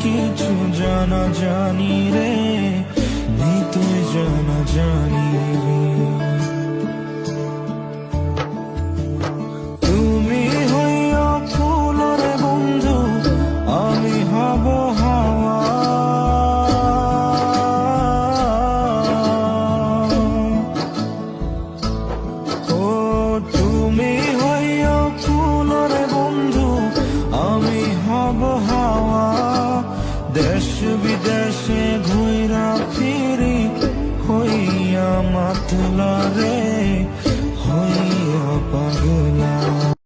কিছু জানা জানি রে, নেই তুই জানা জানি রে। তুমি হইয়া ফুলের বন্ধু, আমি হব হাওয়া। ও তুমি হইয়া ফুলের বন্ধু, আমি হব হাওয়া। দেশ বিদেশে ঘুইরা ফিরি হইয়া মাতলা রে,